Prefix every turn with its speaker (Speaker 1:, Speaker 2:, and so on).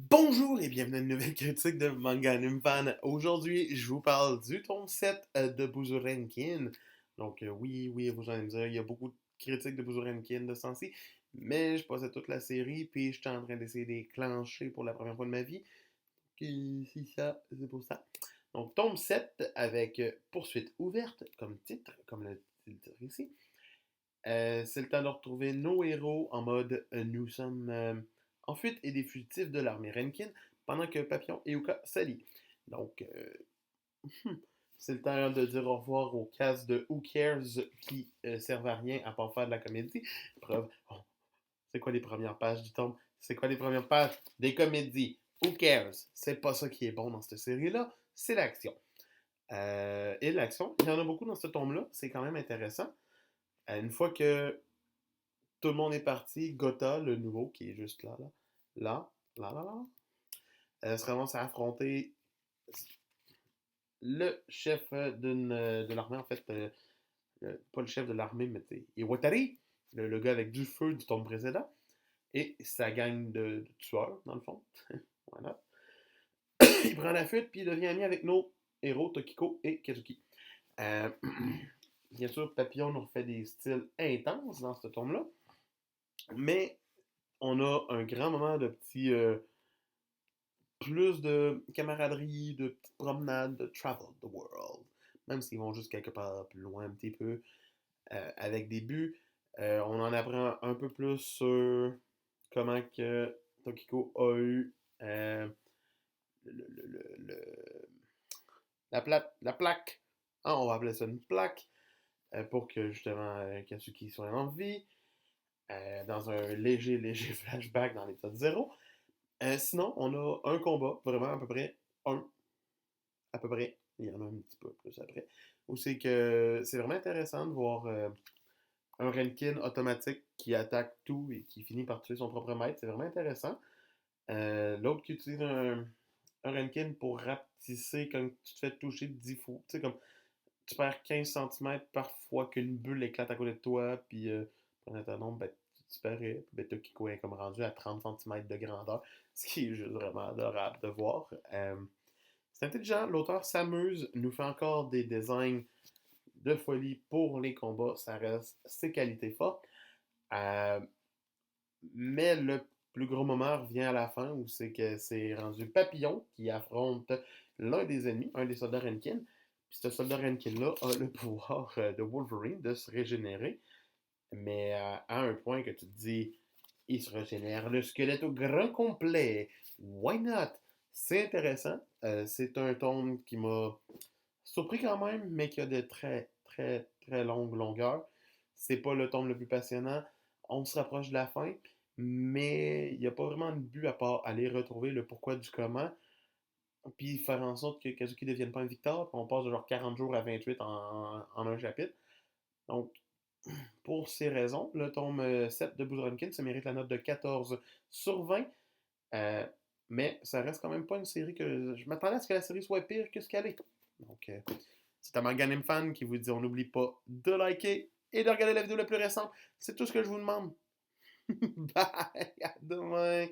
Speaker 1: Bonjour et bienvenue à une nouvelle critique de Manga Anime Fan. Aujourd'hui, je vous parle du tome 7 de Buzurenkin. Donc, oui, vous allez me dire, il y a beaucoup de critiques de Buzurenkin de ce temps-ci, mais je passais toute la série, puis j'étais en train d'essayer de les clencher pour la première fois de ma vie. Puis, c'est ça, c'est pour ça. Donc, tome 7 avec Poursuite ouverte comme titre, comme le titre ici. C'est le temps de retrouver nos héros en mode nous sommes en fuite et des fugitifs de l'armée Renkin pendant que Papillon et Yuka s'allient. Donc, c'est le temps de dire au revoir aux cases de Who Cares qui servent à rien à part faire de la comédie. Preuve, oh, c'est quoi les premières pages du tome? C'est quoi les premières pages des comédies? Who cares? C'est pas ça qui est bon dans cette série-là, c'est l'action. Et l'action, il y en a beaucoup dans ce tome-là, c'est quand même intéressant. Une fois que tout le monde est parti. Gotha, le nouveau, qui est juste là, se ramasse à affronter le chef de l'armée, en fait, pas le chef de l'armée, mais c'est Iwatari, le gars avec du feu du tome précédent, et sa gang de tueurs, dans le fond. Voilà. Il prend la fuite, puis il devient ami avec nos héros, Tokiko et Kazuki. Euh, Bien sûr, Papillon nous refait des styles intenses dans ce tome-là, mais on a un grand moment de petit plus de camaraderie, de petites promenades, de travel the world. Même s'ils vont juste quelque part plus loin un petit peu, avec des buts. On en apprend un peu plus sur comment que Tokiko a eu le- le- le- la plaque. Ah, on va appeler ça une plaque. Pour que justement Katsuki soit en vie. Dans un léger flashback dans l'épisode 0. Sinon, on a un combat, vraiment un, à peu près, il y en a un petit peu plus après, où c'est que c'est vraiment intéressant de voir un Renkin automatique qui attaque tout et qui finit par tuer son propre maître. C'est vraiment intéressant. L'autre qui utilise un Renkin pour rapetisser quand tu te fais toucher de 10 fois. Tu sais, comme tu perds 15 centimètres parfois qu'une bulle éclate à côté de toi, puis pendant ta nombre, ben, tu disparais. Puis ben, Tokiko est comme rendu à 30 centimètres de grandeur, ce qui est juste vraiment adorable de voir. C'est intelligent, l'auteur s'amuse, nous fait encore des designs de folie pour les combats, ça reste ses qualités fortes. Euh, mais le plus gros moment revient à la fin où c'est que c'est rendu Papillon qui affronte l'un des ennemis, un des soldats Renkin. Puis ce soldat Renkin-là a le pouvoir de Wolverine de se régénérer, mais à un point que tu te dis, il se régénère le squelette au grand complet. Why not? C'est intéressant. C'est un tome qui m'a surpris quand même, mais qui a de très longues longueurs. C'est pas le tome le plus passionnant. On se rapproche de la fin, mais il n'y a pas vraiment de but à part aller retrouver le pourquoi du comment, puis faire en sorte que Kazuki ne devienne pas un victor. Puis on passe de genre 40 jours à 28 en un chapitre. Donc, pour ces raisons, le tome 7 de Buzurankin se mérite la note de 14 sur 20. Euh, mais ça reste quand même pas une série que. Je m'attendais à ce que la série soit pire que ce qu'elle est. Donc, c'est un Manganim fan qui vous dit on n'oublie pas de liker et de regarder la vidéo la plus récente. C'est tout ce que je vous demande. Bye! À demain!